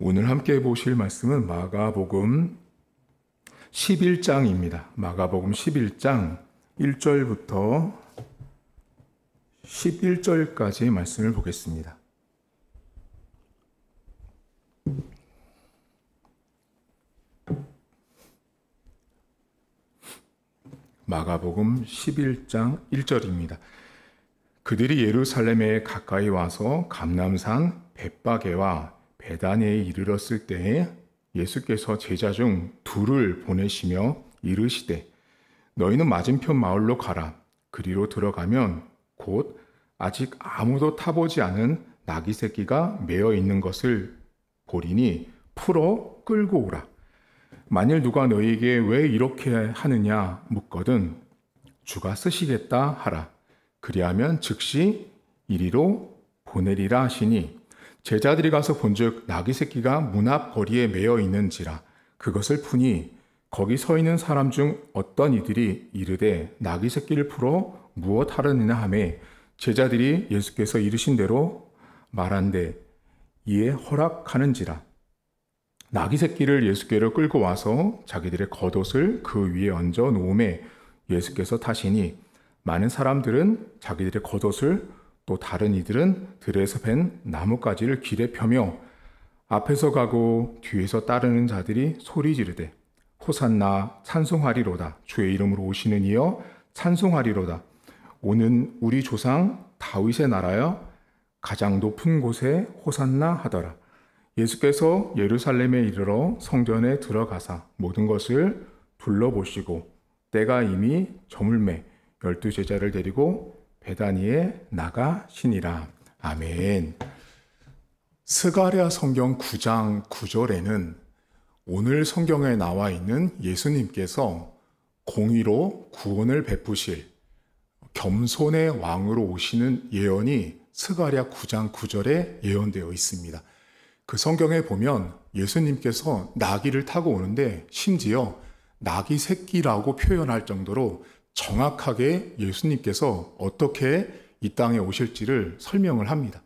오늘 함께 보실 말씀은 마가복음 11장입니다. 마가복음 11장 1절부터 11절까지 말씀을 보겠습니다. 마가복음 11장 1절입니다. 그들이 예루살렘에 가까이 와서 감람산 벳바게와 베다니에 이르렀을 때에 예수께서 제자 중 둘을 보내시며 이르시되 너희는 맞은편 마을로 가라. 그리로 들어가면 곧 아직 아무도 타보지 않은 나귀 새끼가 매어 있는 것을 보리니 풀어 끌고 오라. 만일 누가 너희에게 왜 이렇게 하느냐 묻거든 주가 쓰시겠다 하라. 그리하면 즉시 이리로 보내리라 하시니 제자들이 가서 본즉 나귀 새끼가 문 앞 거리에 매어 있는지라. 그것을 푸니 거기 서 있는 사람 중 어떤 이들이 이르되 나귀 새끼를 풀어 무엇 하려느냐 하매 제자들이 예수께서 이르신 대로 말한대 이에 허락하는지라. 나귀 새끼를 예수께로 끌고 와서 자기들의 겉옷을 그 위에 얹어 놓음에 예수께서 타시니 많은 사람들은 자기들의 겉옷을 또 다른 이들은 들에서 벤 나뭇가지를 길에 펴며 앞에서 가고 뒤에서 따르는 자들이 소리 지르되 호산나 찬송하리로다. 주의 이름으로 오시는 이여 찬송하리로다. 오는 우리 조상 다윗의 나라여 가장 높은 곳에 호산나 하더라. 예수께서 예루살렘에 이르러 성전에 들어가사 모든 것을 둘러보시고 때가 이미 저물매 12제자를 데리고 베다니에 나가시니라. 아멘. 스가랴 성경 9장 9절에는 오늘 성경에 나와 있는 예수님께서 공의로 구원을 베푸실 겸손의 왕으로 오시는 예언이 스가랴 9장 9절에 예언되어 있습니다. 그 성경에 보면 예수님께서 나귀를 타고 오는데 심지어 나귀 새끼라고 표현할 정도로 정확하게 예수님께서 어떻게 이 땅에 오실지를 설명을 합니다.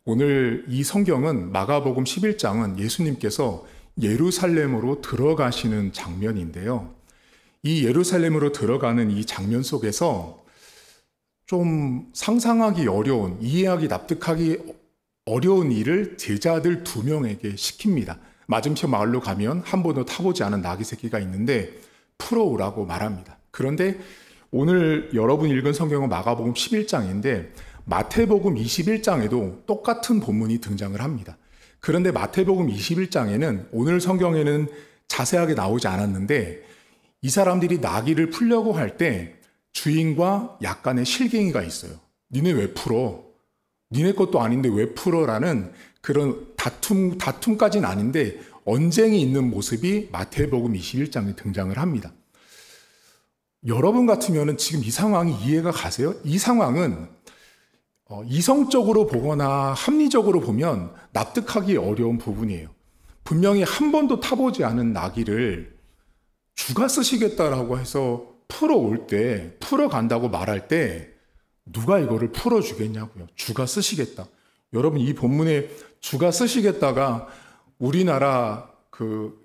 오늘 이 성경은 마가복음 11장은 예수님께서 예루살렘으로 들어가시는 장면인데요. 이 예루살렘으로 들어가는 이 장면 속에서 좀 상상하기 어려운, 이해하기 납득하기 어려운 일을 제자들 2명에게 시킵니다. 맞은편 마을로 가면 한 번도 타보지 않은 나귀 새끼가 있는데 풀어오라고 말합니다. 그런데 오늘 여러분 읽은 성경은 마가복음 11장인데 마태복음 21장에도 똑같은 본문이 등장을 합니다. 그런데 마태복음 21장에는 오늘 성경에는 자세하게 나오지 않았는데 이 사람들이 나귀를 풀려고 할 때 주인과 약간의 실갱이가 있어요. 니네 왜 풀어? 니네 것도 아닌데 왜 풀어라는 그런 다툼까지는 아닌데 언쟁이 있는 모습이 마태복음 21장에 등장을 합니다. 여러분 같으면 지금 이 상황이 이해가 가세요? 이 상황은 이성적으로 보거나 합리적으로 보면 납득하기 어려운 부분이에요. 분명히 한 번도 타보지 않은 나귀를 주가 쓰시겠다라고 해서 풀어올 때, 풀어간다고 말할 때 누가 이거를 풀어주겠냐고요. 주가 쓰시겠다. 여러분 이 본문에 주가 쓰시겠다가 우리나라 그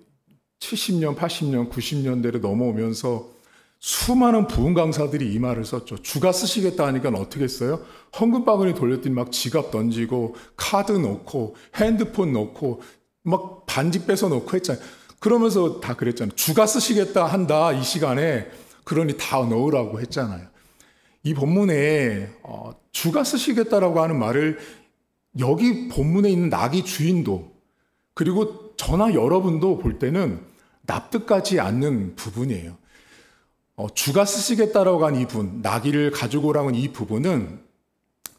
70년, 80년, 90년대로 넘어오면서 수많은 부흥 강사들이 이 말을 썼죠. 주가 쓰시겠다 하니까 어떻게 했어요? 헌금바구니 돌렸더니 막 지갑 던지고 카드 넣고 핸드폰 넣고 막 반지 뺏어 넣고 했잖아요. 그러면서 다 그랬잖아요. 주가 쓰시겠다 한다 이 시간에 그러니 다 넣으라고 했잖아요. 이 본문에 주가 쓰시겠다라고 하는 말을 여기 본문에 있는 나귀 주인도 그리고 저나 여러분도 볼 때는 납득하지 않는 부분이에요. 주가 쓰시겠다라고 한 이 분, 나귀를 가지고 오라고 한 이 부분은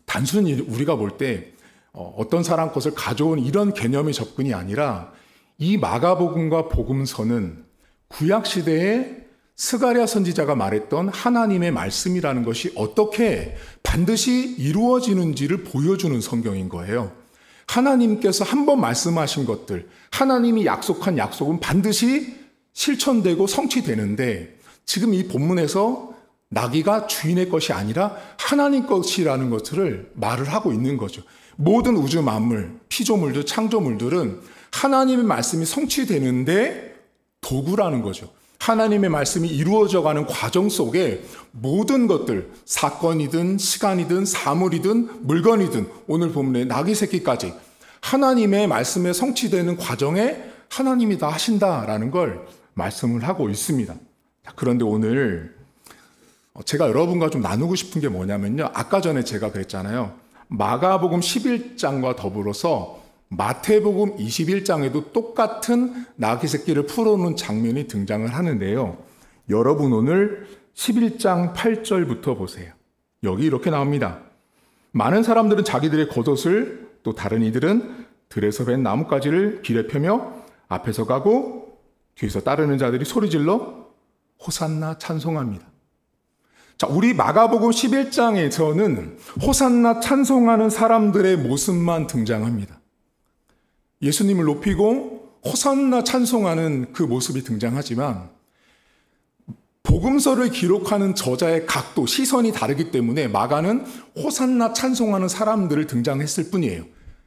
단순히 우리가 볼 때 어떤 사람 것을 가져온 이런 개념의 접근이 아니라 이 마가복음과 복음서는 구약시대에 스가랴 선지자가 말했던 하나님의 말씀이라는 것이 어떻게 반드시 이루어지는지를 보여주는 성경인 거예요. 하나님께서 한 번 말씀하신 것들, 하나님이 약속한 약속은 반드시 실천되고 성취되는데 지금 이 본문에서 나귀가 주인의 것이 아니라 하나님 것이라는 것을 말을 하고 있는 거죠. 모든 우주 만물, 피조물들, 창조물들은 하나님의 말씀이 성취되는데 도구라는 거죠. 하나님의 말씀이 이루어져가는 과정 속에 모든 것들, 사건이든 시간이든 사물이든 물건이든 오늘 본문의 나귀 새끼까지 하나님의 말씀에 성취되는 과정에 하나님이 다 하신다라는 걸 말씀을 하고 있습니다. 그런데 오늘 제가 여러분과 좀 나누고 싶은 게 뭐냐면요. 아까 전에 제가 그랬잖아요. 마가복음 11장과 더불어서 마태복음 21장에도 똑같은 나귀 새끼를 풀어놓은 장면이 등장을 하는데요. 여러분 오늘 11장 8절부터 보세요. 여기 이렇게 나옵니다. 많은 사람들은 자기들의 겉옷을 또 다른 이들은 들에서 벤 나뭇가지를 길에 펴며 앞에서 가고 뒤에서 따르는 자들이 소리질러 호산나 찬송합니다. 자, 우리 마가복음 11장에서는 호산나 찬송하는 사람들의 모습만 등장합니다. 예수님을 높이고 호산나 찬송하는 그 모습이 등장하지만 복음서를 기록하는 저자의 각도, 시선이 다르기 때문에 마가는 호산나 찬송하는 사람들을 등장했을 뿐이에요.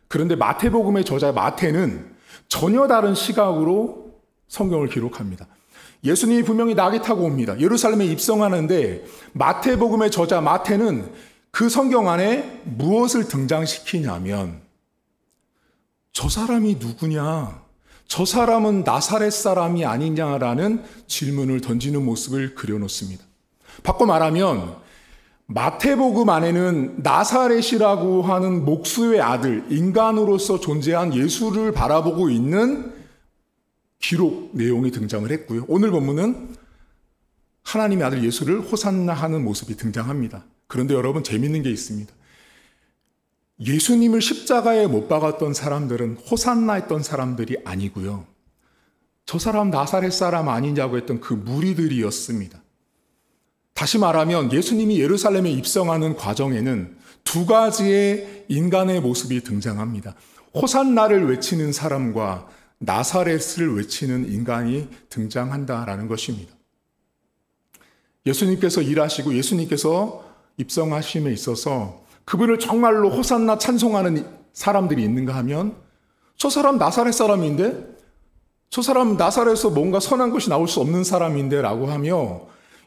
그런데 마태복음의 저자 마태는 전혀 다른 시각으로 성경을 기록합니다. 예수님이 분명히 나귀 타고 옵니다. 예루살렘에 입성하는데 마태복음의 저자 마태는 그 성경 안에 무엇을 등장시키냐면 저 사람이 누구냐? 저 사람은 나사렛 사람이 아니냐라는 질문을 던지는 모습을 그려놓습니다. 바꿔 말하면 마태복음 안에는 나사렛이라고 하는 목수의 아들, 인간으로서 존재한 예수를 바라보고 있는 기록 내용이 등장을 했고요. 오늘 본문은 하나님의 아들 예수를 호산나 하는 모습이 등장합니다. 그런데 여러분 재밌는 게 있습니다. 예수님을 십자가에 못 박았던 사람들은 호산나 했던 사람들이 아니고요. 저 사람 나사렛 사람 아니냐고 했던 그 무리들이었습니다. 다시 말하면 예수님이 예루살렘에 입성하는 과정에는 두 가지의 인간의 모습이 등장합니다. 호산나를 외치는 사람과 나사렛을 외치는 인간이 등장한다라는 것입니다. 예수님께서 일하시고 예수님께서 입성하심에 있어서 그분을 정말로 호산나 찬송하는 사람들이 있는가 하면 저 사람 나사렛 사람인데 저 사람 나사렛에서 뭔가 선한 것이 나올 수 없는 사람인데 라고 하며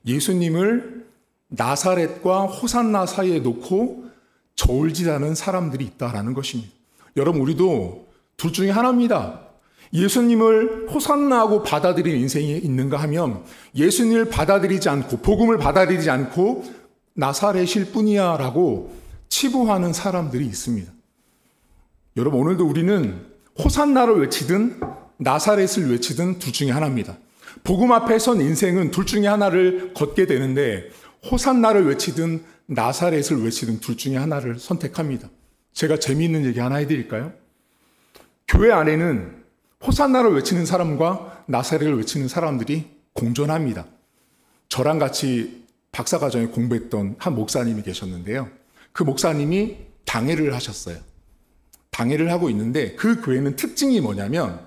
예수님을 나사렛과 호산나 사이에 놓고 저울질하는 사람들이 있다라는 것입니다. 여러분 우리도 둘 중에 하나입니다. 예수님을 호산나하고 받아들이는 인생이 있는가 하면 예수님을 받아들이지 않고 복음을 받아들이지 않고 나사렛일 뿐이야 라고 치부하는 사람들이 있습니다. 여러분 오늘도 우리는 호산나를 외치든 나사렛을 외치든 둘 중에 하나입니다. 복음 앞에 선 인생은 둘 중에 하나를 걷게 되는데 호산나를 외치든 나사렛을 외치든 둘 중에 하나를 선택합니다. 제가 재미있는 얘기 하나 해드릴까요? 교회 안에는 호산나를 외치는 사람과 나사렛을 외치는 사람들이 공존합니다. 저랑 같이 박사과정에 공부했던 한 목사님이 계셨는데요. 그 목사님이 당회를 하셨어요. 당회를 하고 있는데 그 교회는 특징이 뭐냐면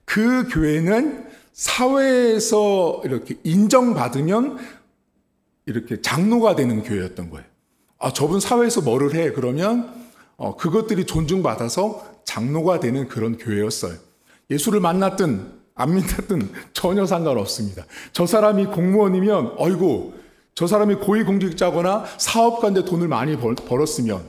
그 교회는 사회에서 이렇게 인정받으면 이렇게 장로가 되는 교회였던 거예요. 아, 저분 사회에서 뭐를 해? 그러면 그것들이 존중받아서 장로가 되는 그런 교회였어요. 예수를 만났든 안 만났든 전혀 상관없습니다. 저 사람이 공무원이면 어이구 저 사람이 고위공직자거나 사업가인데 돈을 많이 벌었으면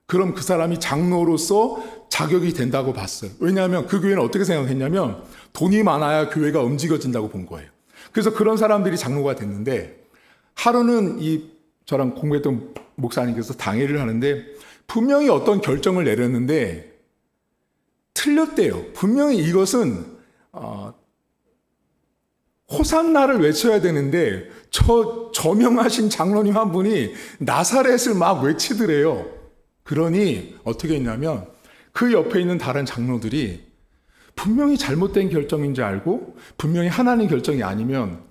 그럼 그 사람이 장로로서 자격이 된다고 봤어요. 왜냐하면 그 교회는 어떻게 생각했냐면 돈이 많아야 교회가 움직여진다고 본 거예요. 그래서 그런 사람들이 장로가 됐는데 하루는 저랑 공부했던 목사님께서 당회를 하는데 분명히 어떤 결정을 내렸는데 틀렸대요. 분명히 이것은 호산나를 외쳐야 되는데 저명하신 장로님 한 분이 나사렛을 막 외치더래요. 그러니 어떻게 했냐면 그 옆에 있는 다른 장로들이 분명히 잘못된 결정인지 알고 분명히 하나님 결정이 아니면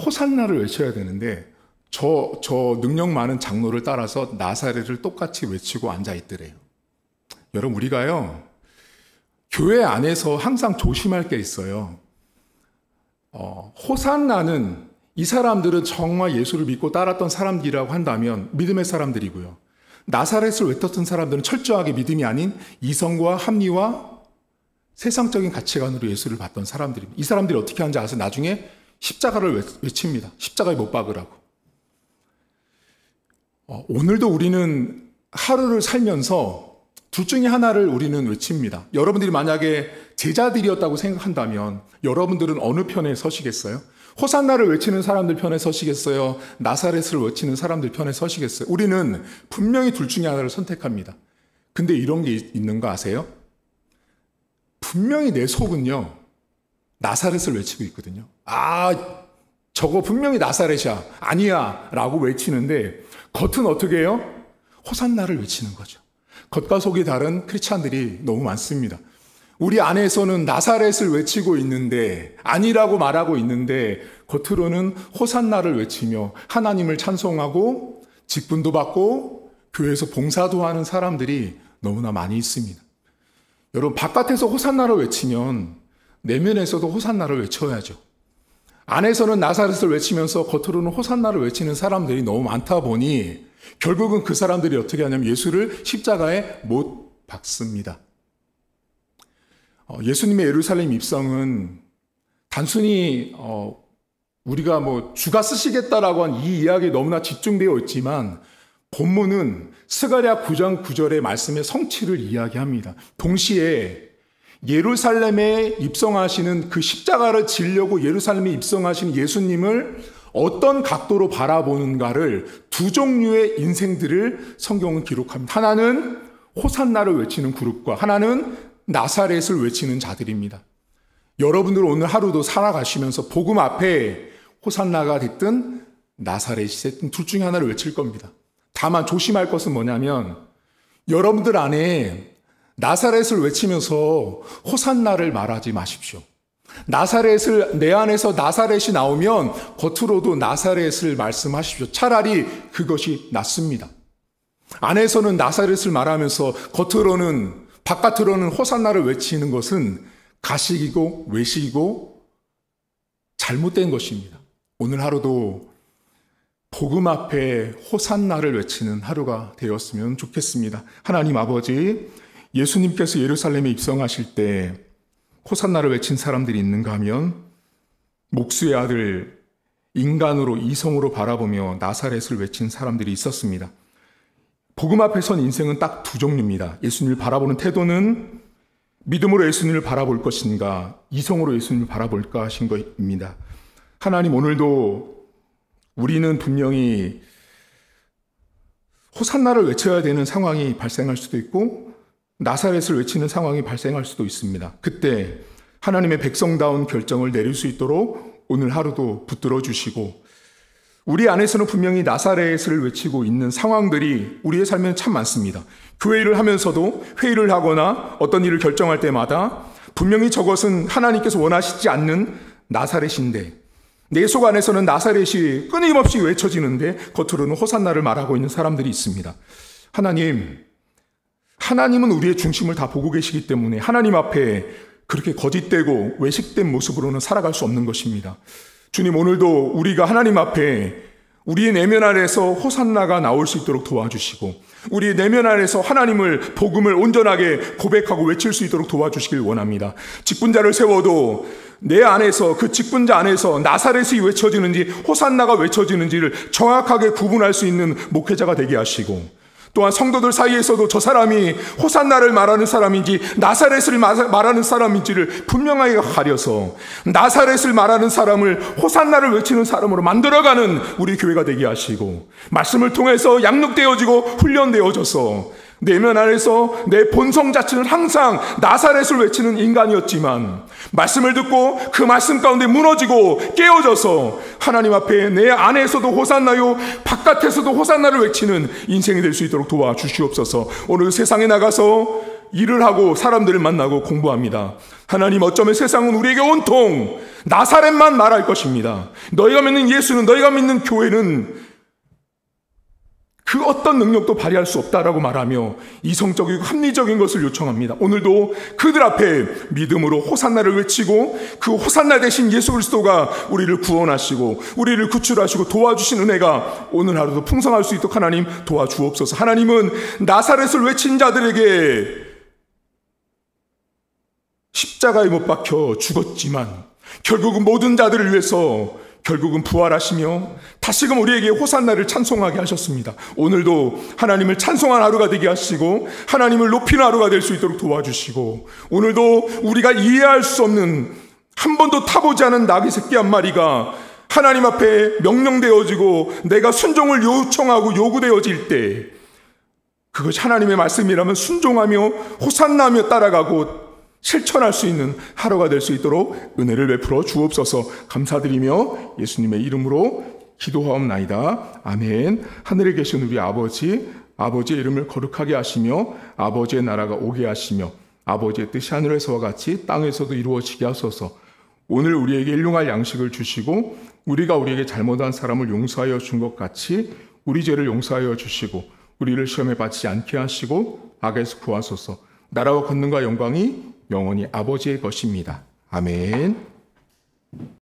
호산나를 외쳐야 되는데 저 능력 많은 장로를 따라서 나사렛을 똑같이 외치고 앉아있더래요. 여러분 우리가요 교회 안에서 항상 조심할 게 있어요. 호산나는 이 사람들은 정말 예수를 믿고 따랐던 사람들이라고 한다면 믿음의 사람들이고요. 나사렛을 외쳤던 사람들은 철저하게 믿음이 아닌 이성과 합리와 세상적인 가치관으로 예수를 봤던 사람들입니다. 이 사람들이 어떻게 하는지 아세요? 나중에 십자가를 외칩니다. 십자가에 못 박으라고. 오늘도 우리는 하루를 살면서 둘 중에 하나를 우리는 외칩니다. 여러분들이 만약에 제자들이었다고 생각한다면 여러분들은 어느 편에 서시겠어요? 호산나를 외치는 사람들 편에 서시겠어요? 나사렛을 외치는 사람들 편에 서시겠어요? 우리는 분명히 둘 중에 하나를 선택합니다. 근데 이런 게 있는 거 아세요? 분명히 내 속은요, 나사렛을 외치고 있거든요. 저거 분명히 나사렛이야. 아니야. 라고 외치는데 겉은 어떻게 해요? 호산나를 외치는 거죠. 겉과 속이 다른 크리스찬들이 너무 많습니다. 우리 안에서는 나사렛을 외치고 있는데, 아니라고 말하고 있는데 겉으로는 호산나를 외치며 하나님을 찬송하고 직분도 받고 교회에서 봉사도 하는 사람들이 너무나 많이 있습니다. 여러분, 바깥에서 호산나를 외치면 내면에서도 호산나를 외쳐야죠. 안에서는 나사렛을 외치면서 겉으로는 호산나를 외치는 사람들이 너무 많다 보니 결국은 그 사람들이 어떻게 하냐면 예수를 십자가에 못 박습니다. 예수님의 예루살렘 입성은 단순히 우리가 주가 쓰시겠다라고 한 이 이야기에 너무나 집중되어 있지만 본문은 스가랴 9장 9절의 말씀의 성취를 이야기합니다. 동시에 예루살렘에 입성하시는 그 십자가를 지려고 예루살렘에 입성하신 예수님을 어떤 각도로 바라보는가를 두 종류의 인생들을 성경은 기록합니다. 하나는 호산나를 외치는 그룹과 하나는 나사렛을 외치는 자들입니다. 여러분들 오늘 하루도 살아가시면서 복음 앞에 호산나가 됐든 나사렛이 됐든 둘 중에 하나를 외칠 겁니다. 다만 조심할 것은 뭐냐면 여러분들 안에 나사렛을 외치면서 호산나를 말하지 마십시오. 내 안에서 나사렛이 나오면 겉으로도 나사렛을 말씀하십시오. 차라리 그것이 낫습니다. 안에서는 나사렛을 말하면서 바깥으로는 호산나를 외치는 것은 가식이고 외식이고 잘못된 것입니다. 오늘 하루도 복음 앞에 호산나를 외치는 하루가 되었으면 좋겠습니다. 하나님 아버지, 예수님께서 예루살렘에 입성하실 때 호산나를 외친 사람들이 있는가 하면 목수의 아들 인간으로 이성으로 바라보며 나사렛을 외친 사람들이 있었습니다. 복음 앞에 선 인생은 딱 두 종류입니다. 예수님을 바라보는 태도는 믿음으로 예수님을 바라볼 것인가, 이성으로 예수님을 바라볼까 하신 것입니다. 하나님, 오늘도 우리는 분명히 호산나를 외쳐야 되는 상황이 발생할 수도 있고 나사렛을 외치는 상황이 발생할 수도 있습니다. 그때 하나님의 백성다운 결정을 내릴 수 있도록 오늘 하루도 붙들어 주시고, 우리 안에서는 분명히 나사렛을 외치고 있는 상황들이 우리의 삶에는 참 많습니다. 교회를 하면서도 회의를 하거나 어떤 일을 결정할 때마다 분명히 저것은 하나님께서 원하시지 않는 나사렛인데 내 속 안에서는 나사렛이 끊임없이 외쳐지는데 겉으로는 호산나를 말하고 있는 사람들이 있습니다. 하나님은 우리의 중심을 다 보고 계시기 때문에 하나님 앞에 그렇게 거짓되고 외식된 모습으로는 살아갈 수 없는 것입니다. 주님, 오늘도 우리가 하나님 앞에 우리의 내면 안에서 호산나가 나올 수 있도록 도와주시고 우리의 내면 안에서 하나님을 복음을 온전하게 고백하고 외칠 수 있도록 도와주시길 원합니다. 직분자를 세워도 내 안에서 그 직분자 안에서 나사렛이 외쳐지는지 호산나가 외쳐지는지를 정확하게 구분할 수 있는 목회자가 되게 하시고, 또한 성도들 사이에서도 저 사람이 호산나를 말하는 사람인지 나사렛을 말하는 사람인지를 분명하게 가려서 나사렛을 말하는 사람을 호산나를 외치는 사람으로 만들어가는 우리 교회가 되게 하시고, 말씀을 통해서 양육되어지고 훈련되어져서 내면 안에서 내 본성 자체는 항상 나사렛을 외치는 인간이었지만 말씀을 듣고 그 말씀 가운데 무너지고 깨어져서 하나님 앞에 내 안에서도 호산나요 바깥에서도 호산나를 외치는 인생이 될 수 있도록 도와주시옵소서. 오늘 세상에 나가서 일을 하고 사람들을 만나고 공부합니다. 하나님, 어쩌면 세상은 우리에게 온통 나사렛만 말할 것입니다. 너희가 믿는 예수는, 너희가 믿는 교회는 그 어떤 능력도 발휘할 수 없다라고 말하며 이성적이고 합리적인 것을 요청합니다. 오늘도 그들 앞에 믿음으로 호산나를 외치고 그 호산나 대신 예수 그리스도가 우리를 구원하시고 우리를 구출하시고 도와주신 은혜가 오늘 하루도 풍성할 수 있도록 하나님 도와주옵소서. 하나님은 나사렛을 외친 자들에게 십자가에 못 박혀 죽었지만 결국은 모든 자들을 위해서 결국은 부활하시며 다시금 우리에게 호산나를 찬송하게 하셨습니다. 오늘도 하나님을 찬송한 하루가 되게 하시고 하나님을 높이는 하루가 될 수 있도록 도와주시고, 오늘도 우리가 이해할 수 없는, 한 번도 타보지 않은 나귀 새끼 한 마리가 하나님 앞에 명령되어지고 내가 순종을 요청하고 요구되어질 때, 그것이 하나님의 말씀이라면 순종하며 호산나며 따라가고 실천할 수 있는 하루가 될 수 있도록 은혜를 베풀어 주옵소서. 감사드리며 예수님의 이름으로 기도하옵나이다. 아멘. 하늘에 계신 우리 아버지의 이름을 거룩하게 하시며 아버지의 나라가 오게 하시며 아버지의 뜻이 하늘에서와 같이 땅에서도 이루어지게 하소서. 오늘 우리에게 일용할 양식을 주시고 우리가 우리에게 잘못한 사람을 용서하여 준 것 같이 우리 죄를 용서하여 주시고 우리를 시험에 받지 않게 하시고 악에서 구하소서. 나라와 권능과 영광이 영원히 아버지의 것입니다. 아멘.